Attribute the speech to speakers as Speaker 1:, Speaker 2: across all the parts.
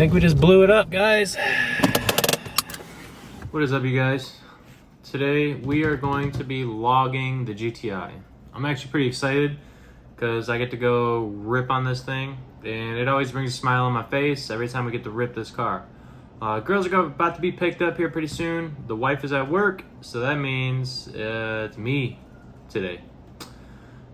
Speaker 1: think we just blew it up, guys. What is up, you guys? Today we are going to be logging the GTI. I'm actually pretty excited because I get to go rip on this thing, and it always brings a smile on my face every time we get to rip this car. Girls are about to be picked up here pretty soon. The wife is at work, so that means it's me today.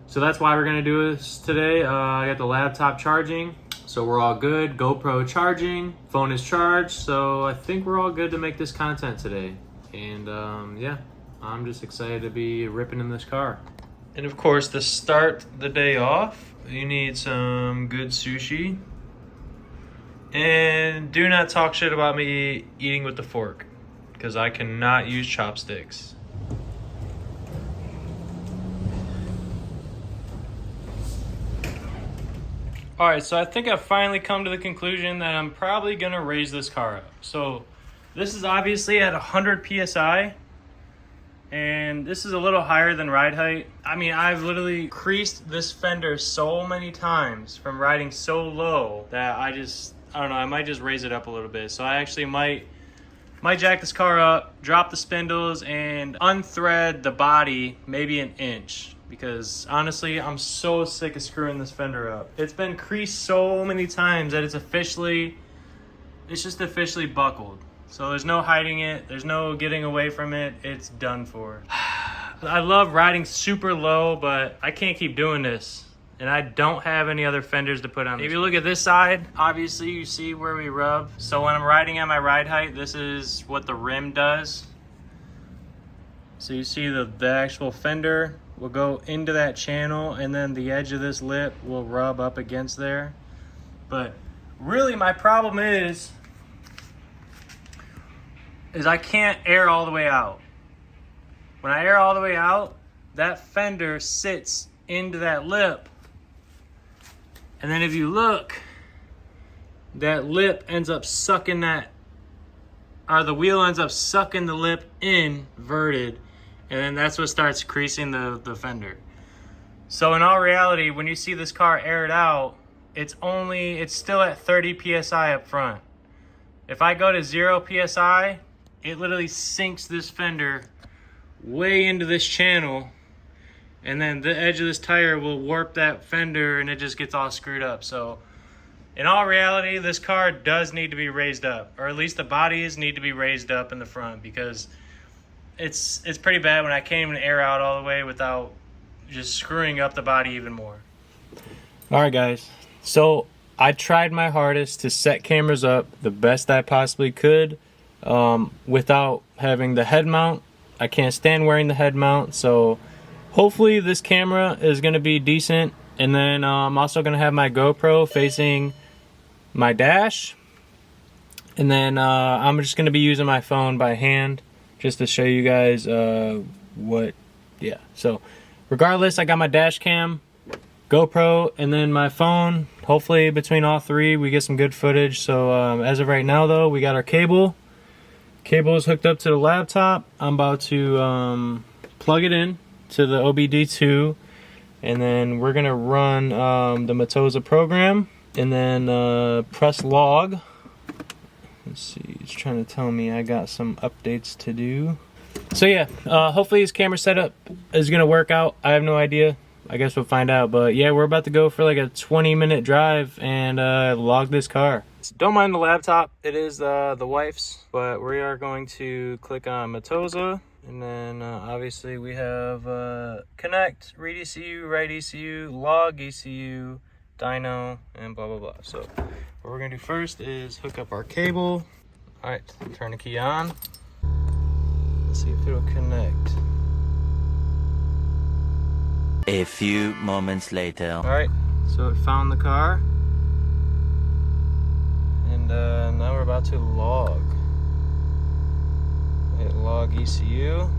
Speaker 1: So that's why we're gonna do this today. I got the laptop charging, so we're all good. GoPro charging, phone is charged, so I think we're all good to make this content today. And yeah, I'm just excited to be ripping in this car. And of course, to start the day off, you need some good sushi. And do not talk shit about me eating with the fork, because I cannot use chopsticks. Alright, so I think I've finally come to the conclusion that I'm probably going to raise this car up. So this is obviously at 100 PSI, and this is a little higher than ride height. I mean, I've literally creased this fender so many times from riding so low that I don't know, I might just raise it up a little bit. So I actually might jack this car up, drop the spindles, and unthread the body maybe an inch. Because honestly, I'm so sick of screwing this fender up. It's been creased so many times that it's just officially buckled. So there's no hiding it, there's no getting away from it, it's done for. I love riding super low, but I can't keep doing this. And I don't have any other fenders to put on. If you look at this side, obviously you see where we rub. So when I'm riding at my ride height, this is what the rim does. So you see the actual fender will go into that channel, and then the edge of this lip will rub up against there. But really my problem is I can't air all the way out. When I air all the way out, that fender sits into that lip. And then if you look, that lip ends up sucking the wheel ends up sucking the lip inverted. And then that's what starts creasing the fender. So in all reality, when you see this car aired out, it's still at 30 PSI up front. If I go to 0 PSI, it literally sinks this fender way into this channel, and then the edge of this tire will warp that fender and it just gets all screwed up. So in all reality, this car does need to be raised up, or at least the bodies need to be raised up in the front, because it's pretty bad when I can't even air out all the way without just screwing up the body even more. All right, guys. So I tried my hardest to set cameras up the best I possibly could without having the head mount. I can't stand wearing the head mount, so hopefully this camera is going to be decent. And then I'm also going to have my GoPro facing my dash. And then I'm just going to be using my phone by hand, just to show you guys so regardless, I got my dash cam, GoPro, and then my phone. Hopefully between all three we get some good footage. So as of right now though, we got our cable is hooked up to the laptop. I'm about to plug it in to the OBD2, and then we're gonna run the Motoza program, and then press log. Let's see, it's trying to tell me I got some updates to do. So yeah, hopefully this camera setup is gonna work out. I have no idea. I guess we'll find out. But yeah, we're about to go for like a 20-minute drive and log this car. So don't mind the laptop. It is the wife's, but we are going to click on Motoza. And then obviously we have connect, read ECU, write ECU, log ECU, dyno, and blah, blah, blah. So what we're gonna do first is hook up our cable. All right, turn the key on. Let's see if it'll connect.
Speaker 2: A few moments later.
Speaker 1: All right, so it found the car. And now we're about to log. Hit log ECU.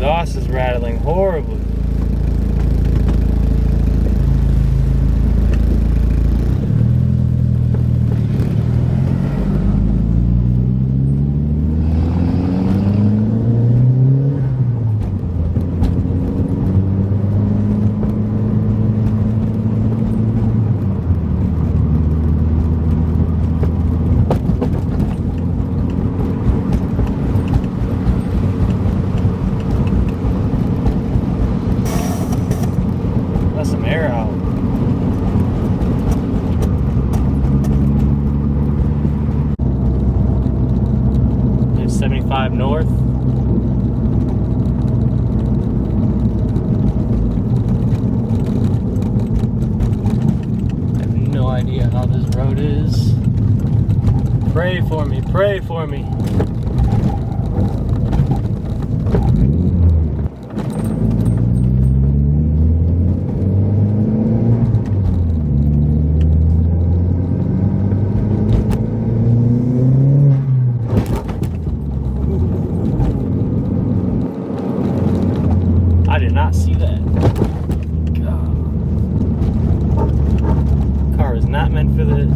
Speaker 1: exhaust is rattling horribly. Let some air out. There's 75 north. I have no idea how this road is. Pray for me, pray for me. I did not see that. God. Car is not meant for this.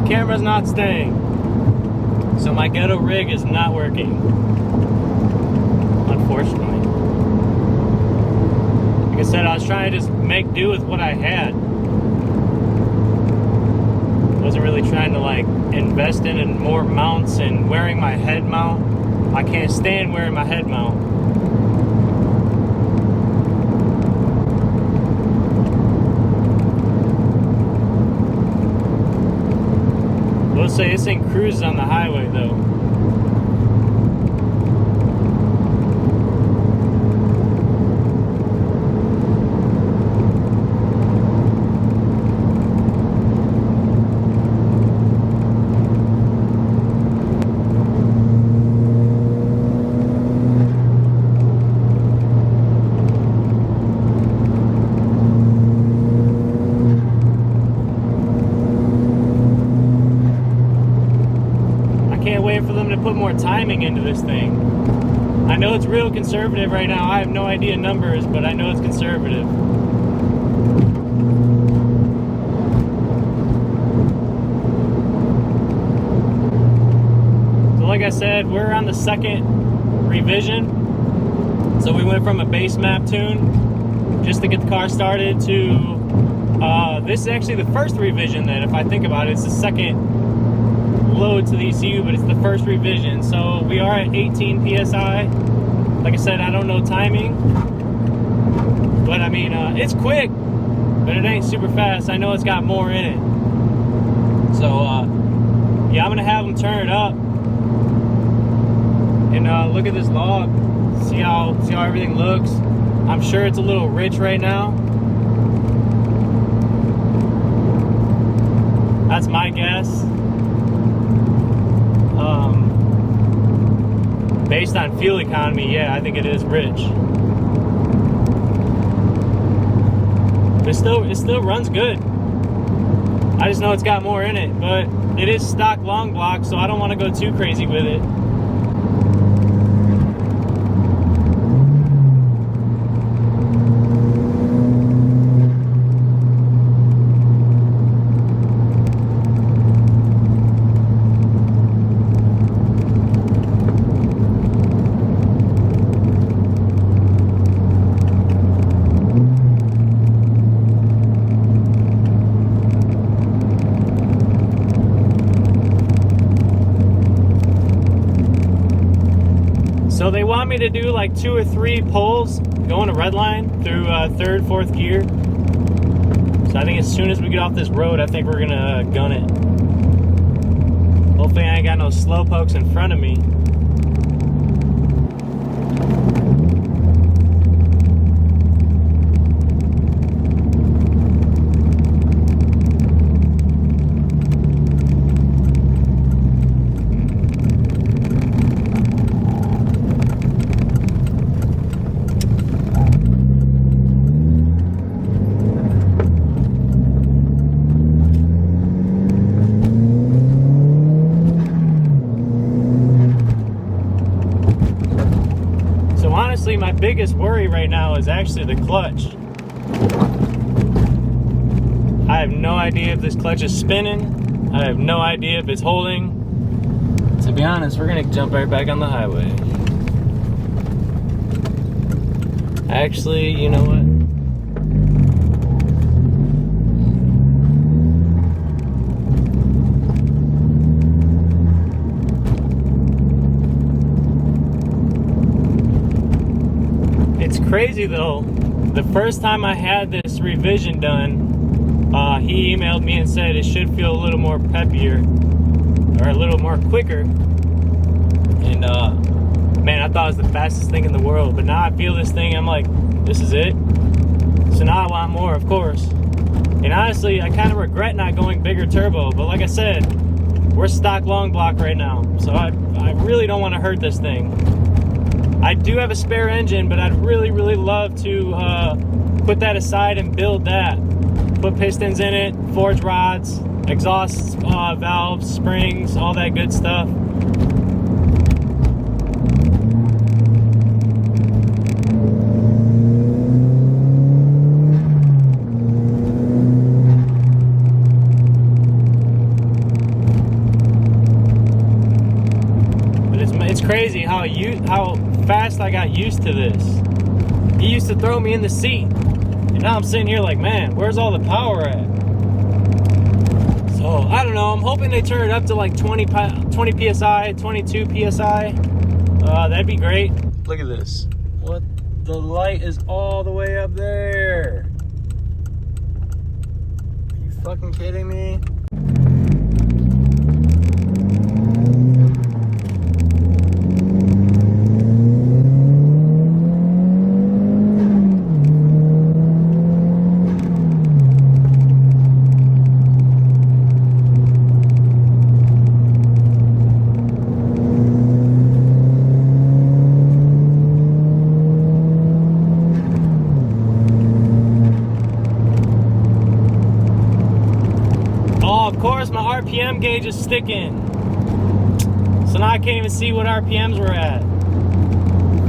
Speaker 1: Camera's not staying, so my ghetto rig is not working, unfortunately. Like I said, I was trying to just make do with what I had. Wasn't really trying to like invest in more mounts and wearing my head mount. I can't stand wearing my head mount. Let's say this thing cruises on the highway though. For them to put more timing into this thing. I know it's real conservative right now. I have no idea numbers, but I know it's conservative. So like I said, we're on the second revision. So we went from a base map tune just to get the car started to this is actually the first revision then, if I think about it. It's the second load to the ECU, but it's the first revision. So we are at 18 PSI. Like I said, I don't know timing, but I mean, it's quick, but it ain't super fast. I know it's got more in it. So, yeah, I'm gonna have them turn it up and look at this log, see how everything looks. I'm sure it's a little rich right now. That's my guess. Based on fuel economy, yeah, I think it is rich. It still runs good. I just know it's got more in it, but it is stock long block, so I don't want to go too crazy with it. So they want me to do like 2 or 3 pulls going to red line through 3rd, 4th gear. So I think as soon as we get off this road, I think we're gonna gun it. Hopefully I ain't got no slow pokes in front of me. Honestly, my biggest worry right now is actually the clutch. I have no idea if this clutch is spinning. I have no idea if it's holding. To be honest, we're gonna jump right back on the highway. Actually, you know what? It's crazy though, the first time I had this revision done, he emailed me and said it should feel a little more peppier, or a little more quicker. And man, I thought it was the fastest thing in the world, but now I feel this thing, I'm like, this is it? So now I want more, of course. And honestly, I kind of regret not going bigger turbo, but like I said, we're stock long block right now, so I really don't want to hurt this thing. I do have a spare engine, but I'd really love to put that aside and build that. Put pistons in it, forge rods, exhaust valves, springs, all that good stuff. But it's crazy how fast I got used to this. He used to throw me in the seat, and now I'm sitting here like, man, where's all the power at? So I don't know, I'm hoping they turn it up to like 20 psi, 22 psi. That'd be great. Look at this. What? The light is all the way up there. Are you fucking kidding me? Of course, my RPM gauge is sticking. So now I can't even see what RPMs we're at.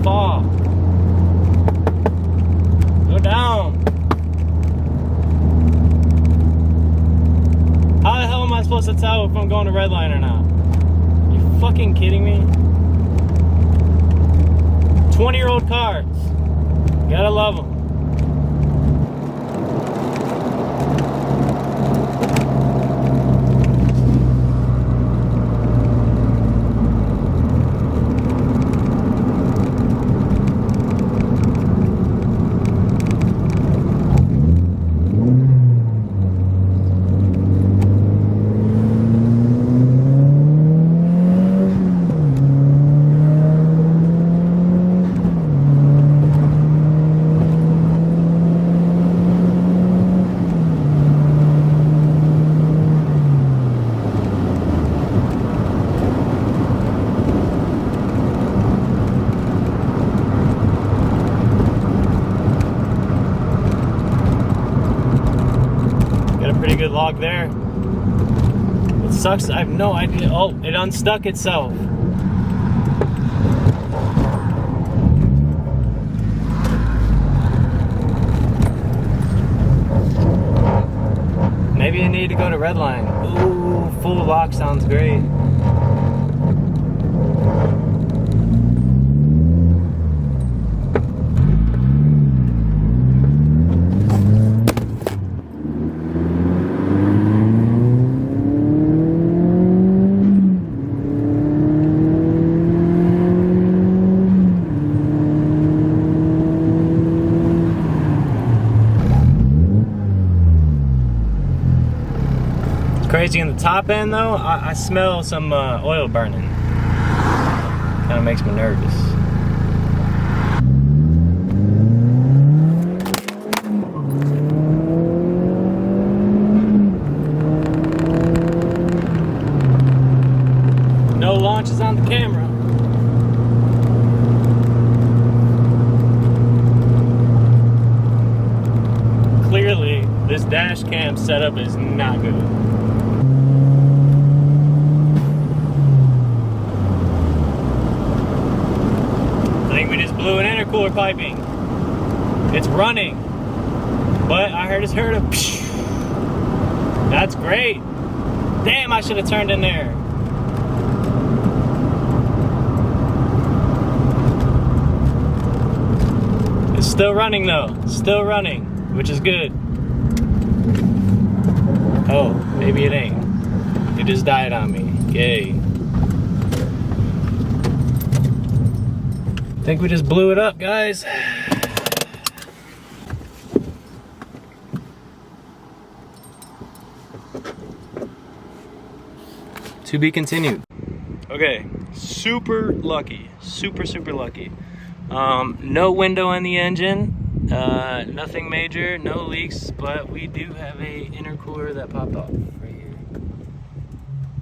Speaker 1: Fuck. Go down. How the hell am I supposed to tell if I'm going to red line or not? Are you fucking kidding me? 20-year-old cars. Gotta love them. Pretty good log there. It sucks, I have no idea. Oh, it unstuck itself. Maybe I need to go to redline. Ooh, full lock sounds great. Crazy see in the top end though, I smell some oil burning. Kind of makes me nervous. No launches on the camera. Clearly, this dash cam setup is not good. I think we just blew an intercooler piping. It's running, but I just heard a psh. That's great. Damn, I should have turned in there. It's still running though, still running, which is good. Oh, maybe it ain't. It just died on me. Yay. I think we just blew it up, guys. To be continued. Okay, super lucky. Super lucky. No window in the engine. Nothing major, no leaks, but we do have a intercooler that popped off right here.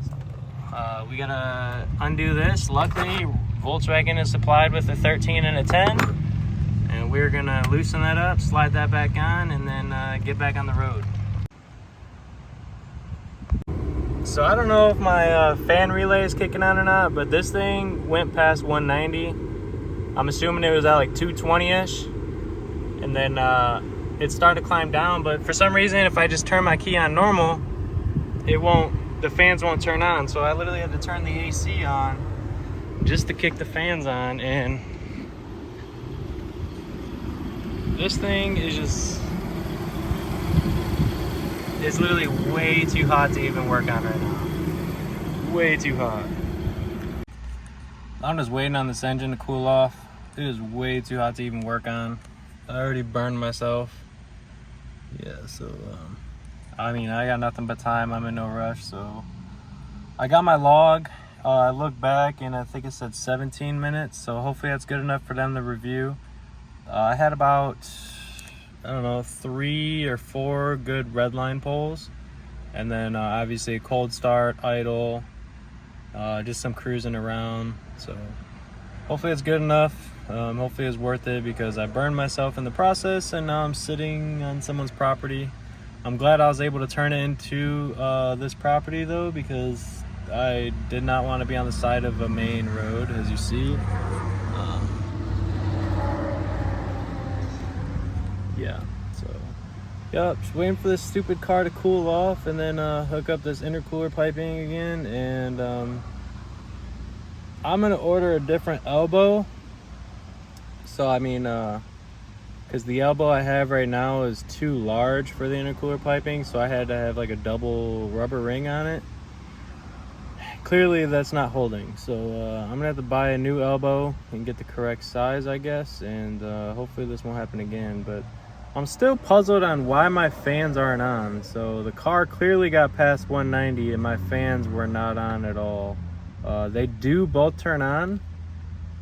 Speaker 1: So, we gotta undo this. Luckily, Volkswagen is supplied with a 13 and a 10, and we're gonna loosen that up, slide that back on, and then get back on the road. So I don't know if my fan relay is kicking on or not, but this thing went past 190. I'm assuming it was at like 220-ish. And then it started to climb down, but for some reason, if I just turn my key on normal, the fans won't turn on. So I literally had to turn the AC on just to kick the fans on, and this thing is it's literally way too hot to even work on right now. Way too hot. I'm just waiting on this engine to cool off. It is way too hot to even work on. I already burned myself. Yeah, so I mean, I got nothing but time. I'm in no rush. So I got my log. I looked back and I think it said 17 minutes, so hopefully that's good enough for them to review. I had about, I don't know, 3 or 4 good red line pulls, and then obviously cold start, idle, just some cruising around. So hopefully it's good enough. Hopefully it's worth it, because I burned myself in the process and now I'm sitting on someone's property. I'm glad I was able to turn it into this property though, because I did not want to be on the side of a main road, as you see. Yeah, so yep, just waiting for this stupid car to cool off and then hook up this intercooler piping again. And I'm gonna order a different elbow. So I mean, because the elbow I have right now is too large for the intercooler piping, so I had to have like a double rubber ring on it. Clearly that's not holding, so I'm gonna have to buy a new elbow and get the correct size, I guess, and hopefully this won't happen again. But I'm still puzzled on why my fans aren't on. So the car clearly got past 190 and my fans were not on at all. They do both turn on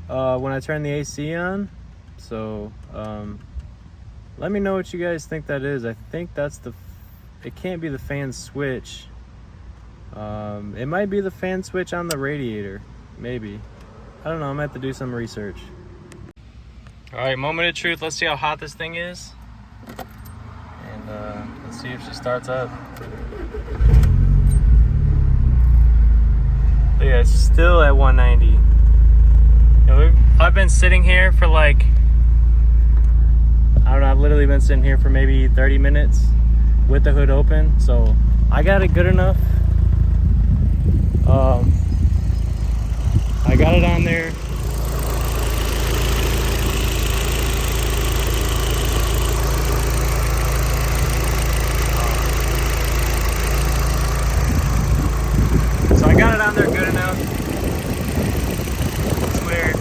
Speaker 1: when I turn the AC on. So let me know what you guys think that is. I think that's it can't be the fan switch. It might be the fan switch on the radiator, maybe. I don't know, I'm gonna have to do some research. All right, moment of truth. Let's see how hot this thing is. And let's see if she starts up. Yeah, it's still at 190. You know, I've been sitting here for like, I don't know, I've literally been sitting here for maybe 30 minutes with the hood open. So I got it good enough. I got it on there. So I got it on there good enough. It's weird.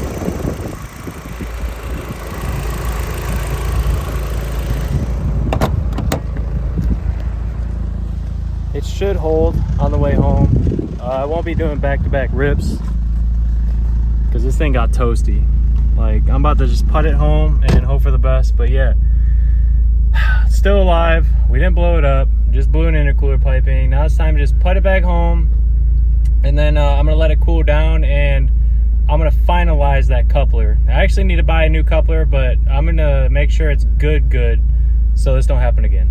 Speaker 1: It should hold on the way home. I won't be doing back-to-back rips because this thing got toasty. Like, I'm about to just put it home and hope for the best. But yeah, still alive. We didn't blow it up, just blew an intercooler piping. Now it's time to just put it back home, and then I'm gonna let it cool down, and I'm gonna finalize that coupler. I actually need to buy a new coupler, but I'm gonna make sure it's good so this don't happen again.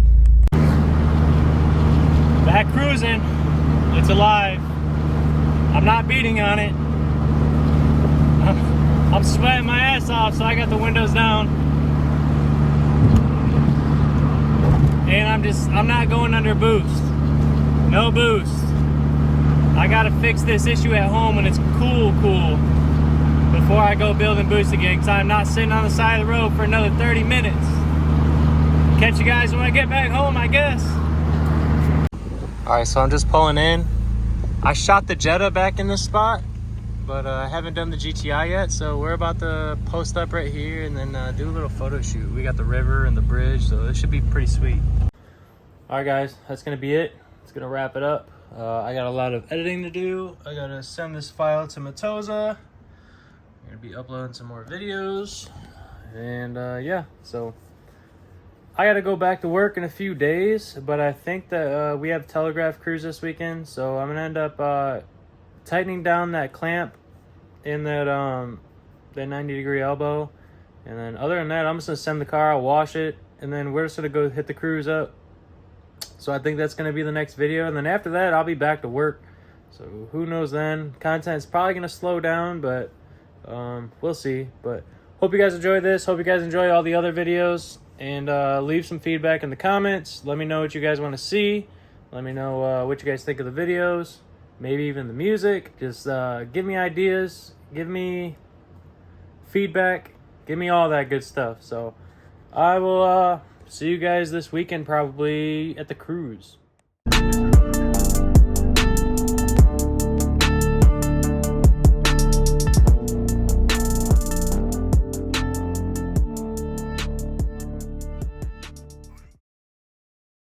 Speaker 1: Back cruising. It's alive. I'm not beating on it. I'm sweating my ass off, so I got the windows down. And I'm not going under boost. No boost. I gotta fix this issue at home when it's cool before I go building boost again, because I'm not sitting on the side of the road for another 30 minutes. Catch you guys when I get back home, I guess. All right, so I'm just pulling in. I shot the Jetta back in this spot, but I haven't done the GTI yet, so we're about to post up right here and then do a little photo shoot. We got the river and the bridge, so it should be pretty sweet. All right, guys, that's gonna be it. It's gonna wrap it up. I got a lot of editing to do. I gotta send this file to Motoza. I'm gonna be uploading some more videos, and yeah, so I gotta go back to work in a few days, but I think that we have telegraph crews this weekend, so I'm gonna end up tightening down that clamp in that 90-degree elbow, and then other than that, I'm just gonna send the car, I'll wash it, and then we're just gonna go hit the crews up. So I think that's gonna be the next video, and then after that, I'll be back to work. So who knows then? Content's probably gonna slow down, but we'll see. But hope you guys enjoyed this. Hope you guys enjoy all the other videos, and leave some feedback in the comments. Let me know what you guys want to see. Let me know what you guys think of the videos, maybe even the music. Just give me ideas, give me feedback, give me all that good stuff. So I will see you guys this weekend, probably at the cruise.